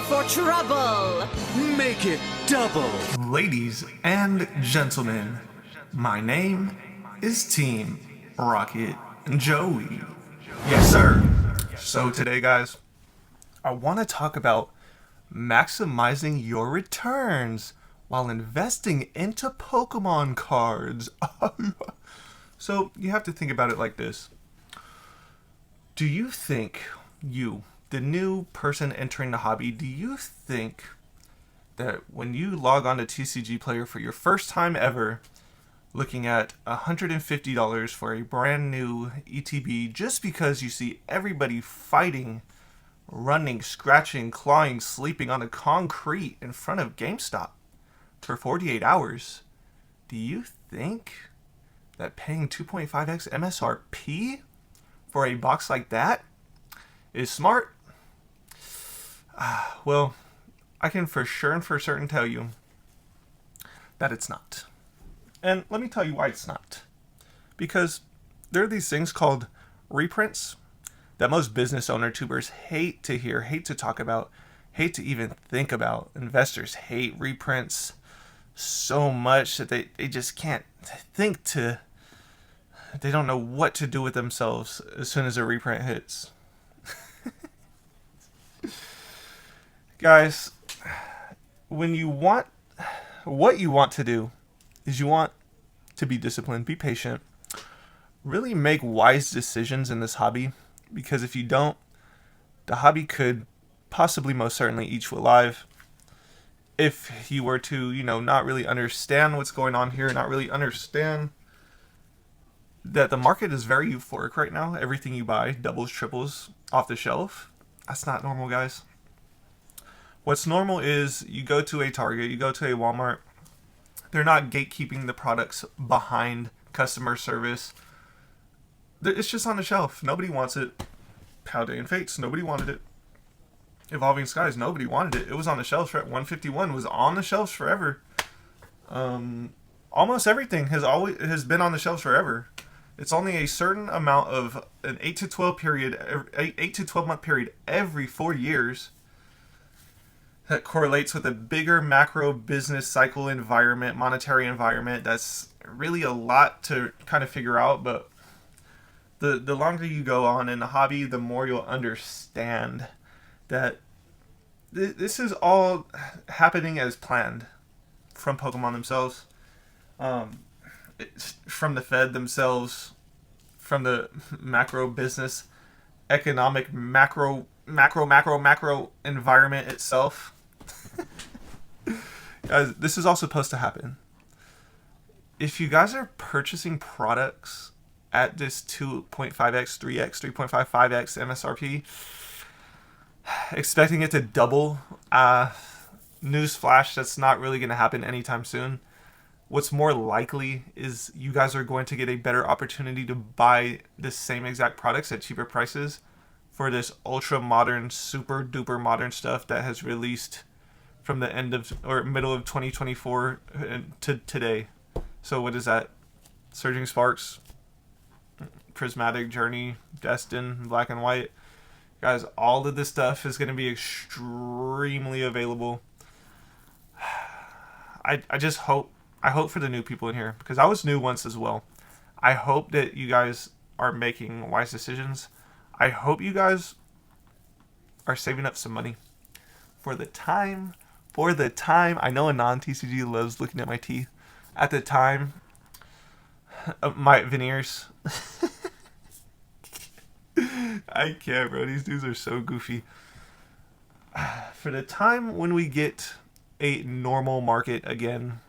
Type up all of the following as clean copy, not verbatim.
for trouble. Make it double. Ladies and gentlemen, my name is Team Rocket Joey. Yes, sir. So today, guys, I want to talk about maximizing your returns while investing into Pokemon cards. So you have to think about it like this. Do you think the new person entering the hobby, do you think that when you log on to TCG Player for your first time ever, looking at $150 for a brand new ETB just because you see everybody fighting, running, scratching, clawing, sleeping on the concrete in front of GameStop for 48 hours, do you think that paying 2.5x MSRP for a box like that is smart? Well, I can for sure and for certain tell you that it's not. And let me tell you why it's not. Because there are these things called reprints that most business owner tubers hate to hear, hate to talk about, hate to even think about. Investors hate reprints so much that they just can't think to, they don't know what to do with themselves as soon as a reprint hits. Guys, what you want to do is you want to be disciplined, be patient, really make wise decisions in this hobby, because if you don't, the hobby could possibly most certainly eat you alive. If you were to, not really understand what's going on here, not really understand that the market is very euphoric right now, everything you buy, doubles, triples, off the shelf, that's not normal, guys. What's normal is you go to a Target, you go to a Walmart, they're not gatekeeping the products behind customer service. It's just on the shelf. Nobody wants it. Paldea and Fates, nobody wanted it. Evolving Skies, nobody wanted it. It was on the shelves for 151, was on the shelves forever. Almost everything has been on the shelves forever. It's only a certain amount of an 8 to 12 month period every 4 years that correlates with a bigger macro business cycle environment, monetary environment. That's really a lot to kind of figure out, but the longer you go on in the hobby, the more you'll understand that this is all happening as planned from Pokemon themselves, from the Fed themselves, from the macro business, economic macro environment itself. Guys, this is all supposed to happen. If you guys are purchasing products at this 2.5x, 3x, 3.55x MSRP, expecting it to double, newsflash, that's not really going to happen anytime soon. What's more likely is you guys are going to get a better opportunity to buy the same exact products at cheaper prices for this ultra modern, super duper modern stuff that has released from the end of or middle of 2024 to today. So what is that? Surging Sparks, Prismatic, Journey, Destin, Black and White. Guys, all of this stuff is going to be extremely available. I hope for the new people in here, because I was new once as well. I hope that you guys are making wise decisions. I hope you guys are saving up some money for the time. I know a non-TCG loves looking at my teeth. At the time, my veneers. I can't, bro. These dudes are so goofy. For the time when we get a normal market again,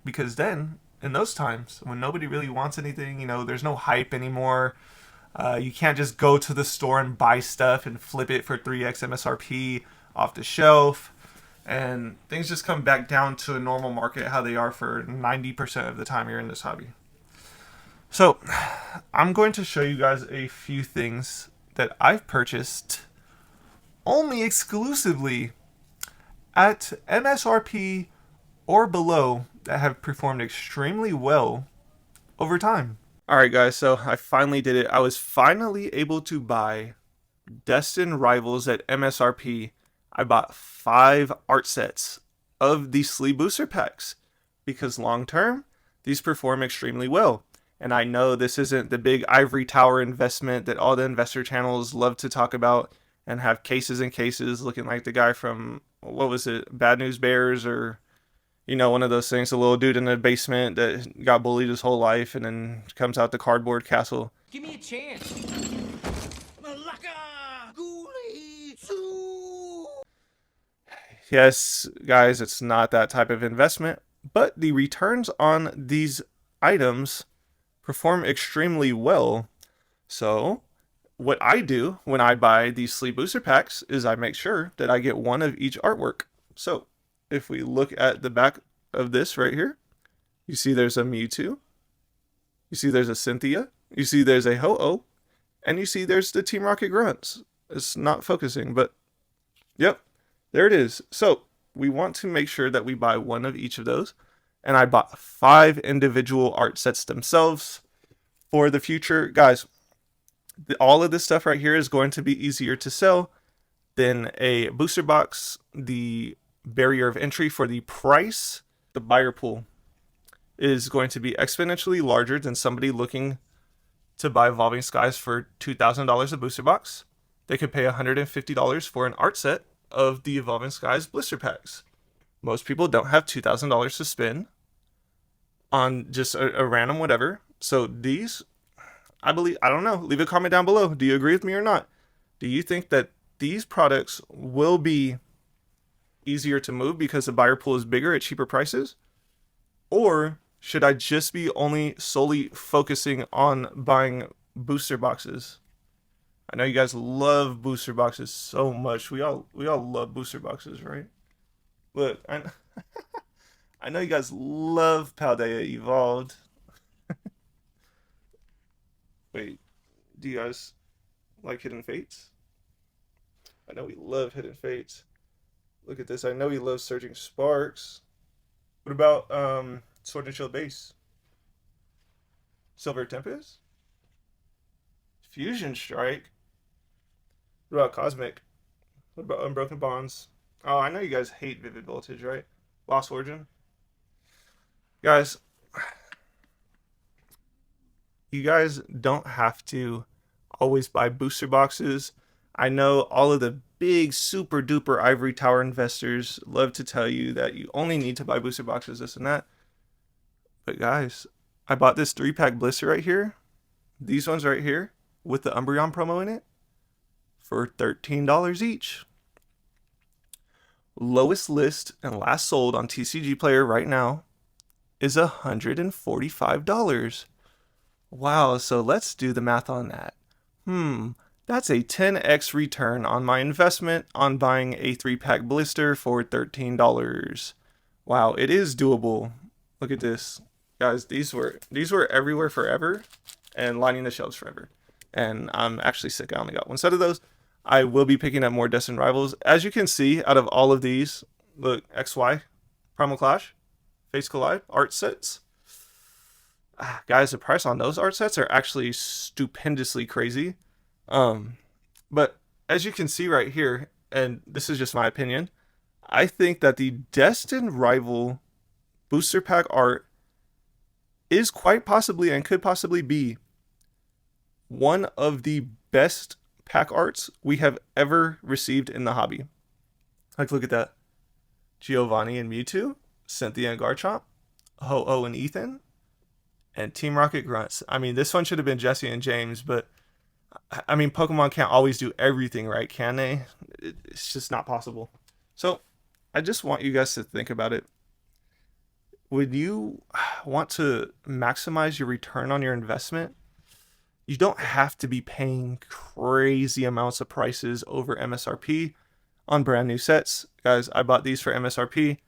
because then, in those times, when nobody really wants anything, there's no hype anymore. You can't just go to the store and buy stuff and flip it for 3x MSRP off the shelf. And things just come back down to a normal market, how they are for 90% of the time you're in this hobby. So, I'm going to show you guys a few things that I've purchased only exclusively at MSRP or below that have performed extremely well over time. Alright guys, so I finally did it. I was finally able to buy Destin Rivals at MSRP. I bought 5 art sets of these sleeve booster packs because long term, these perform extremely well. And I know this isn't the big ivory tower investment that all the investor channels love to talk about and have cases and cases looking like the guy from, what was it, Bad News Bears, or, you know, one of those things, a little dude in the basement that got bullied his whole life and then comes out the cardboard castle. Give me a chance. Yes, guys, it's not that type of investment, but the returns on these items perform extremely well. So what I do when I buy these sleeve booster packs is I make sure that I get one of each artwork. So if we look at the back of this right here, you see there's a Mewtwo, you see there's a Cynthia, you see there's a Ho-Oh, and you see there's the Team Rocket Grunts. It's not focusing, but yep, there it is. So we want to make sure that we buy one of each of those. And I bought 5 individual art sets themselves for the future. Guys, all of this stuff right here is going to be easier to sell than a booster box. The barrier of entry for the price, the buyer pool, is going to be exponentially larger than somebody looking to buy Evolving Skies for $2,000 a booster box. They could pay $150 for an art set of the Evolving Skies blister packs. Most people don't have $2,000 to spend on just a random whatever. So these, I don't know. Leave a comment down below. Do you agree with me or not? Do you think that these products will be easier to move because the buyer pool is bigger at cheaper prices? Or should I just be only solely focusing on buying booster boxes? I know you guys love booster boxes so much. We all love booster boxes, right? Look, I know you guys love Paldea Evolved. Wait, do you guys like Hidden Fates? I know we love Hidden Fates. Look at this. I know he loves Surging Sparks. What about Sword and Shield Base? Silver Tempest? Fusion Strike? What about Cosmic? What about Unbroken Bonds? Oh, I know you guys hate Vivid Voltage, right? Lost Origin? Guys, you guys don't have to always buy booster boxes. I know all of the big super duper ivory tower investors love to tell you that you only need to buy booster boxes, this and that. But guys, I bought this 3-pack blister right here. These ones right here with the Umbreon promo in it for $13 each. Lowest list and last sold on TCG Player right now is $145. Wow, so let's do the math on that. That's a 10x return on my investment on buying a 3-pack blister for $13. Wow, it is doable. Look at this. Guys, these were everywhere forever and lining the shelves forever. And I'm actually sick. I only got one set of those. I will be picking up more Destined Rivals. As you can see, out of all of these, look, XY, Primal Clash, Fates Collide, art sets. Guys, the price on those art sets are actually stupendously crazy. But as you can see right here, and this is just my opinion, I think that the Destined Rival booster pack art is quite possibly and could possibly be one of the best pack arts we have ever received in the hobby. Like, look at that. Giovanni and Mewtwo, Cynthia and Garchomp, Ho-Oh and Ethan, and Team Rocket Grunts. I mean, this one should have been Jesse and James, but I mean, Pokemon can't always do everything, right? Can they? It's just not possible. So I just want you guys to think about it. Would you want to maximize your return on your investment? You don't have to be paying crazy amounts of prices over MSRP on brand new sets. Guys, I bought these for MSRP.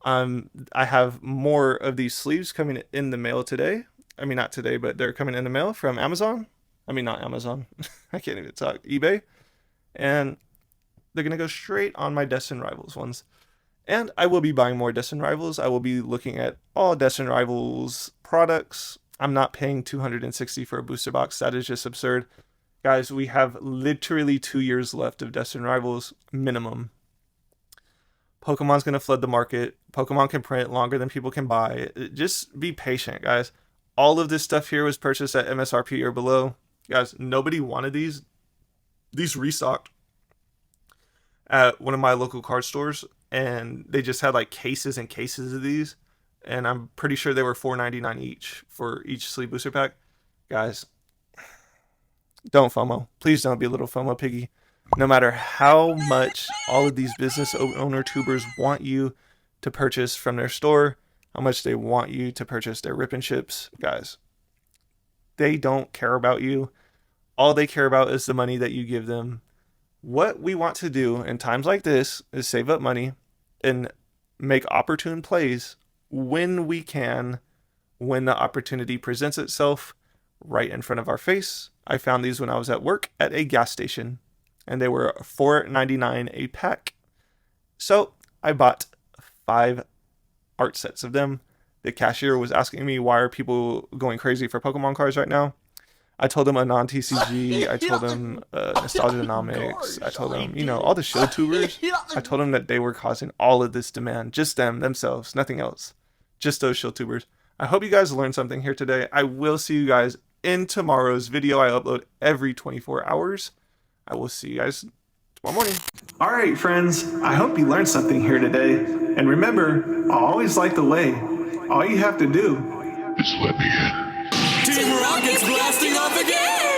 I have more of these sleeves coming in the mail today. I mean, not today, but they're coming in the mail from Amazon. I mean, not Amazon. I can't even talk. eBay. And they're going to go straight on my Destined Rivals ones. And I will be buying more Destined Rivals. I will be looking at all Destined Rivals products. I'm not paying $260 for a booster box. That is just absurd. Guys, we have literally 2 years left of Destined Rivals minimum. Pokemon's going to flood the market. Pokemon can print longer than people can buy. Just be patient, guys. All of this stuff here was purchased at MSRP or below. Guys, nobody wanted these. These restocked at one of my local card stores, and they just had like cases and cases of these, and I'm pretty sure they were $4.99 each for each sleeve booster pack. Guys, don't FOMO. Please don't be a little FOMO piggy. No matter how much all of these business owner tubers want you to purchase from their store, how much they want you to purchase their rip and chips, guys, they don't care about you. All they care about is the money that you give them. What we want to do in times like this is save up money and make opportune plays when we can, when the opportunity presents itself right in front of our face. I found these when I was at work at a gas station, and they were $4.99 a pack. So I bought 5 art sets of them. The cashier was asking me, why are people going crazy for Pokemon cards right now? I told him Anon TCG, I told him Nostalgianomics, I told him, all the show tubers. I told him that they were causing all of this demand. Just them, themselves, nothing else. Just those show tubers. I hope you guys learned something here today. I will see you guys in tomorrow's video. I upload every 24 hours. I will see you guys tomorrow morning. All right, friends. I hope you learned something here today. And remember, I always like the way. All you have to do is let me in. Team Rocket's blasting off again!